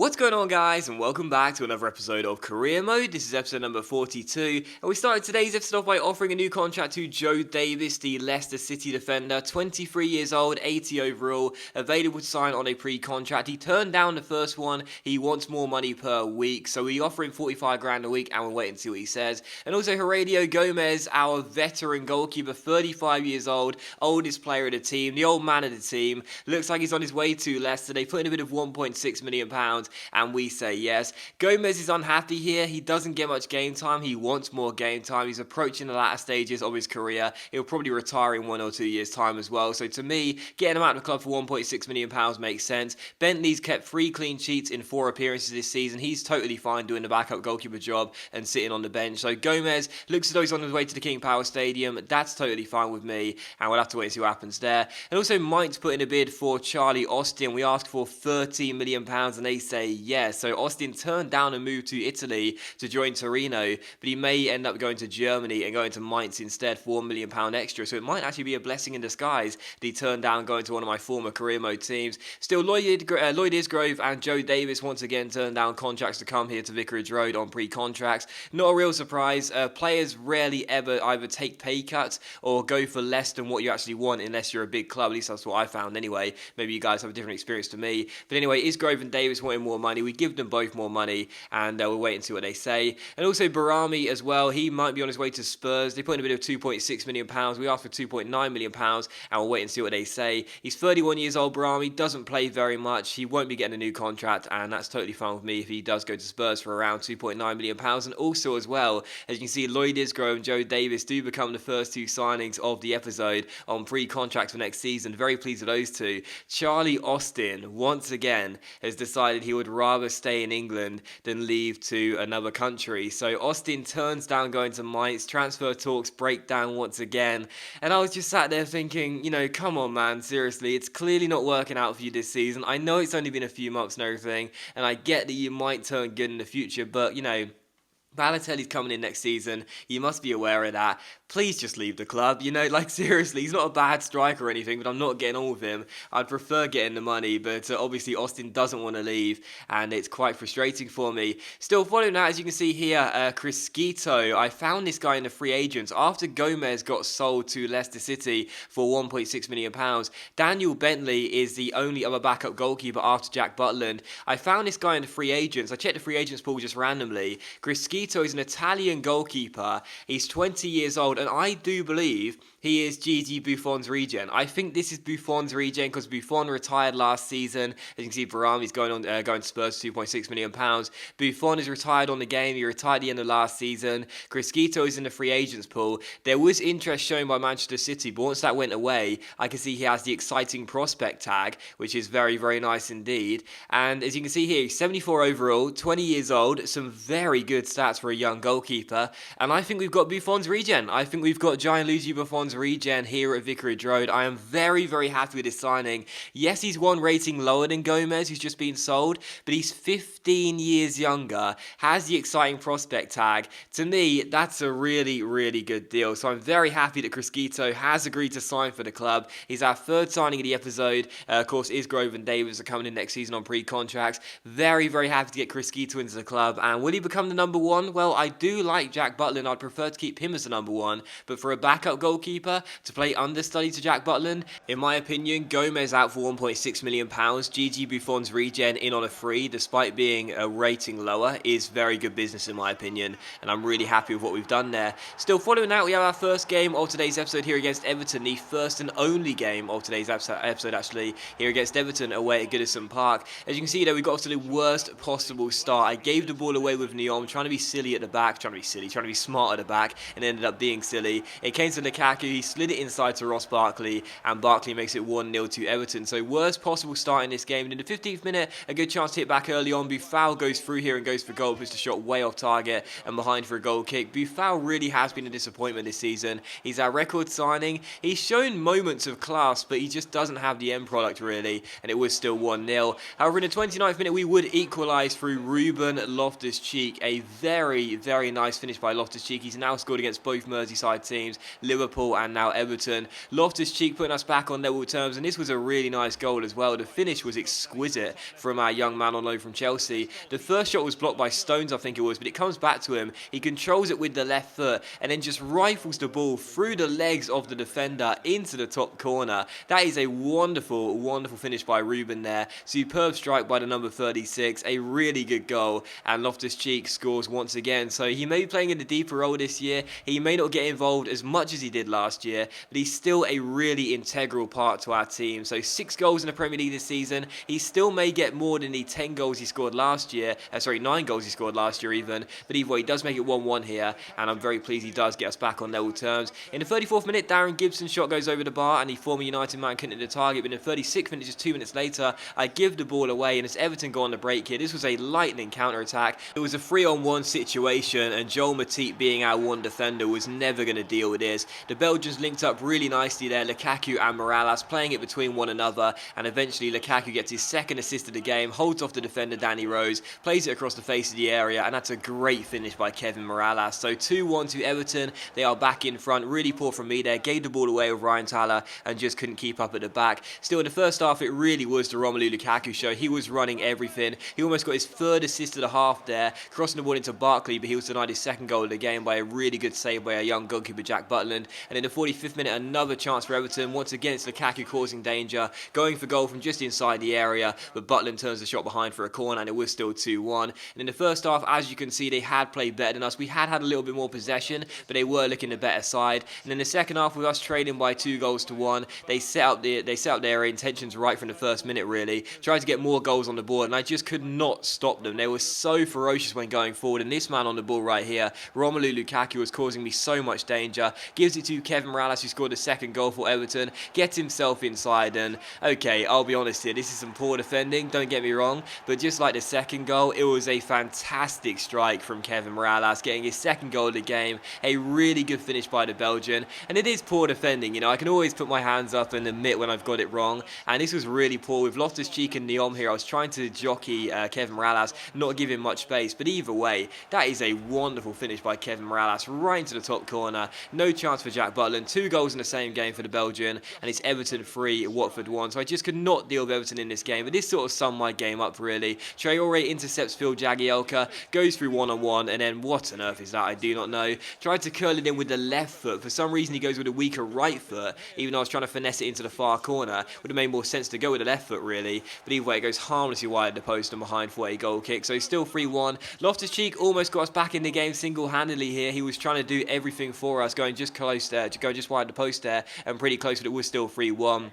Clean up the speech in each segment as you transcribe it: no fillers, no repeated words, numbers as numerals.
What's going on, guys, and welcome back to another episode of Career Mode. This is episode number 42, and we started today's episode off by offering a new contract to Joe Davis, the Leicester City defender, 23 years old, 80 overall, available to sign on a pre-contract. He turned down the first one. He wants more money per week, so we offer him 45 grand a week, and we'll wait and see what he says. And also Heredio Gomez, our veteran goalkeeper, 35 years old, oldest player of the team, the old man of the team. Looks like he's on his way to Leicester. They put in a bid of £1.6 million. And we say yes. Gomez is unhappy here. He doesn't get much game time. He wants more game time. He's approaching the latter stages of his career. He'll probably retire in 1 or 2 years' time as well. So to me, getting him out of the club for £1.6 million makes sense. Bentley's kept 3 clean sheets in 4 appearances this season. He's totally fine doing the backup goalkeeper job and sitting on the bench. So Gomez looks as though he's on his way to the King Power Stadium. That's totally fine with me. And we'll have to wait and see what happens there. And also Mainz put in a bid for Charlie Austin. We asked for £30 million and they say yes. So Austin turned down a move to Italy to join Torino, but he may end up going to Germany and going to Mainz instead for £1 million extra. So it might actually be a blessing in disguise that he turned down going to one of my former career mode teams. Still, Lloyd Isgrove and Joe Davis once again turned down contracts to come here to Vicarage Road on pre-contracts. Not a real surprise. Players rarely ever either take pay cuts or go for less than what you actually want unless you're a big club. At least that's what I found anyway. Maybe you guys have a different experience to me. But anyway, Isgrove and Davis wanting more money. We give them both more money, and we'll wait and see what they say. And also Barami as well. He might be on his way to Spurs. They put in a bid of £2.6 million. We asked for £2.9 million, and we'll wait and see what they say. He's 31 years old, Barami. Doesn't play very much. He won't be getting a new contract, and that's totally fine with me if he does go to Spurs for around £2.9 million. And also as well, as you can see, Lloyd Isgrove and Joe Davis do become the first 2 signings of the episode on pre-contract for next season. Very pleased with those 2. Charlie Austin, once again, has decided he would rather stay in England than leave to another country. So Austin turns down going to Mainz. Transfer talks break down once again. And I was just sat there thinking, come on, man, seriously, it's clearly not working out for you this season. I know it's only been a few months and everything, and I get that you might turn good in the future, but, Balotelli's coming in next season. You must be aware of that. Please just leave the club. Seriously, he's not a bad striker or anything, but I'm not getting on with him. I'd prefer getting the money, but obviously Austin doesn't want to leave, and it's quite frustrating for me. Still, following that, as you can see here, Crisquito. I found this guy in the free agents after Gomez got sold to Leicester City for £1.6 million. Daniel Bentley is the only other backup goalkeeper after Jack Butland. I found this guy in the free agents. I checked the free agents pool just randomly. Crisquito is an Italian goalkeeper. He's 20 years old, and I do believe he is Gigi Buffon's regen. I think this is Buffon's regen because Buffon retired last season. As you can see, Varami's going to Spurs for £2.6 million. Buffon is retired on the game. He retired at the end of last season. Crisquito is in the free agents pool. There was interest shown by Manchester City, but once that went away, I can see he has the exciting prospect tag, which is very, very nice indeed. And as you can see here, he's 74 overall, 20 years old, some very good stats for a young goalkeeper. And I think we've got Buffon's regen. I think we've got Gianluigi Buffon's regen here at Vicarage Road. I am very, very happy with this signing. Yes, he's 1 rating lower than Gomez, who's just been sold, but he's 15 years younger, has the exciting prospect tag. To me, that's a really, really good deal. So I'm very happy that Crisquito has agreed to sign for the club. He's our 3rd signing of the episode. Of course, Isgrove and Davis are coming in next season on pre-contracts. Very, very happy to get Crisquito into the club. And will he become the number 1? Well, I do like Jack Butland. I'd prefer to keep him as the number 1, but for a backup goalkeeper to play understudy to Jack Butland, in my opinion, Gomez out for £1.6 million. Gigi Buffon's regen in on a free, despite being a rating lower, is very good business in my opinion, and I'm really happy with what we've done there. Still, following that, we have our first game of today's episode here against Everton, the first and only game of today's episode actually, here against Everton away at Goodison Park. As you can see there, we got off to the worst possible start. I gave the ball away with Neom, trying to be silly at the back, trying to be smart at the back, and ended up being silly. It came to Lukaku, he slid it inside to Ross Barkley, and Barkley makes it 1-0 to Everton. So worst possible start in this game. And in the 15th minute, a good chance to hit back early on. Buffon goes through here and goes for goal, puts the shot way off target and behind for a goal kick. Buffon really has been a disappointment this season. He's our record signing. He's shown moments of class, but he just doesn't have the end product really, and it was still 1-0. However, in the 29th minute, we would equalise through Ruben Loftus-Cheek, a very, very nice finish by Loftus-Cheek. He's now scored against both Merseyside teams, Liverpool and now Everton. Loftus-Cheek putting us back on level terms, and this was a really nice goal as well. The finish was exquisite from our young man on loan from Chelsea. The first shot was blocked by Stones, I think it was, but it comes back to him. He controls it with the left foot and then just rifles the ball through the legs of the defender into the top corner. That is a wonderful, wonderful finish by Ruben there. Superb strike by the number 36, a really good goal, and Loftus-Cheek scores once again. So he may be playing in a deeper role this year. He may not get involved as much as he did last year, but he's still a really integral part to our team. So 6 goals in the Premier League this season. He still may get more than the 10 goals he scored last year. 9 goals he scored last year even. But either way, he does make it 1-1 here, and I'm very pleased he does get us back on level terms. In the 34th minute, Darren Gibson's shot goes over the bar, and the former United man couldn't hit the target. But in the 36th minute, just 2 minutes later, I give the ball away, and it's Everton go on the break here. This was a lightning counter-attack. It was a 3-on-1 situation, and Joel Matip, being our one defender, was never going to deal with this. The Belgians linked up really nicely there, Lukaku and Morales, playing it between one another, and eventually Lukaku gets his second assist of the game, holds off the defender Danny Rose, plays it across the face of the area, and that's a great finish by Kevin Morales. So 2-1 to Everton. They are back in front. Really poor from me there. Gave the ball away with Ryan Thaler and just couldn't keep up at the back. Still, in the first half, it really was the Romelu Lukaku show. He was running everything. He almost got his third assist of the half there, crossing the ball into Barkley, but he was denied his second goal of the game by a really good save by a young goalkeeper, Jack Butland. And in the 45th minute, another chance for Everton. Once again, it's Lukaku causing danger, going for goal from just inside the area, but Butland turns the shot behind for a corner, and it was still 2-1. And in the first half, as you can see, they had played better than us. We had a little bit more possession, but they were looking the better side. And in the second half, with us trailing by 2-1, they set up their intentions right from the first minute, really. Tried to get more goals on the board, and I just could not stop them. They were so ferocious when going forward, and this man on the ball right here, Romelu Lukaku, was causing me so much danger. Gives it to Kevin Morales, who scored the second goal for Everton, gets himself inside, and okay, I'll be honest here, this is some poor defending, don't get me wrong, but just like the second goal, it was a fantastic strike from Kevin Morales, getting his second goal of the game. A really good finish by the Belgian, and it is poor defending. You know, I can always put my hands up and admit when I've got it wrong, and this was really poor. With Loftus-Cheek and Neom here, I was trying to jockey Kevin Morales, not give him much space, but either way, that is a wonderful finish by Kevin Morales, right into the top corner. No chance for Jack Butland. 2 goals in the same game for the Belgian, and it's Everton 3, Watford 1, so I just could not deal with Everton in this game, but this sort of summed my game up, really. Traore intercepts Phil Jagielka, goes through 1-on-1, and then what on earth is that? I do not know. Tried to curl it in with the left foot. For some reason, he goes with a weaker right foot, even though I was trying to finesse it into the far corner. Would have made more sense to go with the left foot, really, but either way, it goes harmlessly wide of the post and behind for a goal kick, so still 3-1. Loftus-Cheek almost got us back in the game single-handedly here. He was trying to do everything for us, going just close there, going just wide of the post there, and pretty close, but it was still 3-1.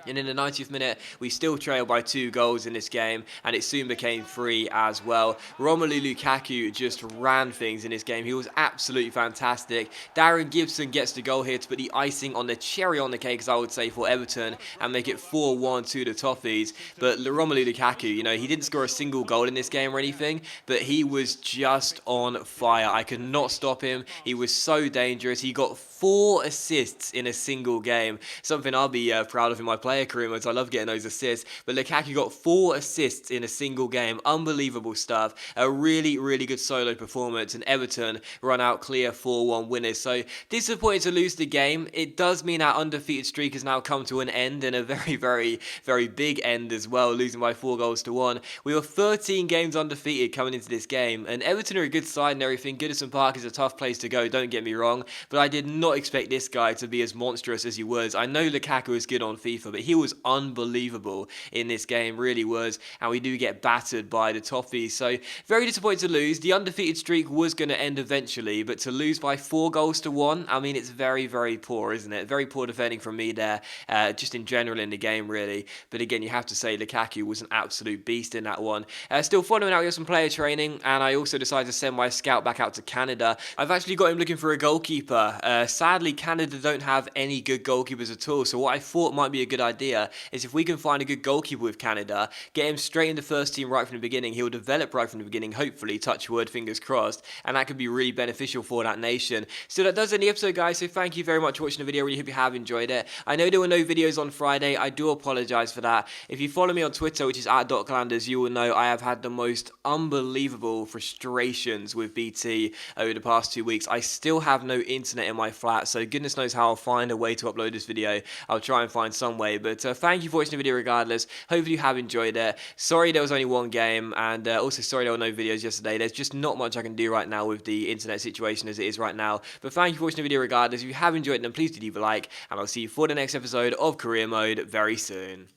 And in the 90th minute, we still trailed by 2 goals in this game, and it soon became 3 as well. Romelu Lukaku just ran things in this game. He was absolutely fantastic. Darren Gibson gets the goal here to put the icing on the cherry on the cake, as I would say, for Everton, and make it 4-1 to the Toffees. But Romelu Lukaku, you know, he didn't score a single goal in this game or anything, but he was just on fire. I could not stop him. He was so dangerous. He got 4 assists in a single game. Something I'll be proud of in my player career, as I love getting those assists. But Lukaku got 4 assists in a single game. Unbelievable stuff. A really, really good solo performance. And Everton run out clear 4-1 winners. So disappointed to lose the game. It does mean our undefeated streak has now come to an end, and a very, very, very big end as well, losing by 4-1. We were 13 games undefeated coming into this game, and Everton are a good side and everything. Goodison Park is a tough place to go, don't get me wrong, but I did not expect this guy to be as monstrous as he was. I know Lukaku is good on FIFA, but he was unbelievable in this game, really was, and we do get battered by the Toffees, so very disappointed to lose. The undefeated streak was going to end eventually, but to lose by 4-1, I mean, it's very, very poor, isn't it? Very poor defending from me there, just in general in the game, really. But again, you have to say Lukaku was an absolute beast in that one. Still following out with some player training, and I also decided to send my scout back out to Canada. I've actually got him looking for a goalkeeper. Sadly, Canada don't have any good goalkeepers at all, so what I thought might be a good idea idea is if we can find a good goalkeeper with Canada, get him straight in the first team right from the beginning, he'll develop right from the beginning, hopefully, touch wood, fingers crossed, and that could be really beneficial for that nation. So that does end the episode, guys, so thank you very much for watching the video. Really hope you have enjoyed it. I know there were no videos on Friday. I do apologise for that. If you follow me on Twitter, which is @DocClanders, you will know I have had the most unbelievable frustrations with BT over the past 2 weeks. I still have no internet in my flat, so goodness knows how I'll find a way to upload this video. I'll try and find some way, but thank you for watching the video regardless. Hopefully you have enjoyed it. Sorry there was only one game, and also sorry there were no videos yesterday. There's just not much I can do right now with the internet situation as it is right now, but thank you for watching the video regardless. If you have enjoyed it, then please do leave a like, and I'll see you for the next episode of Career Mode very soon.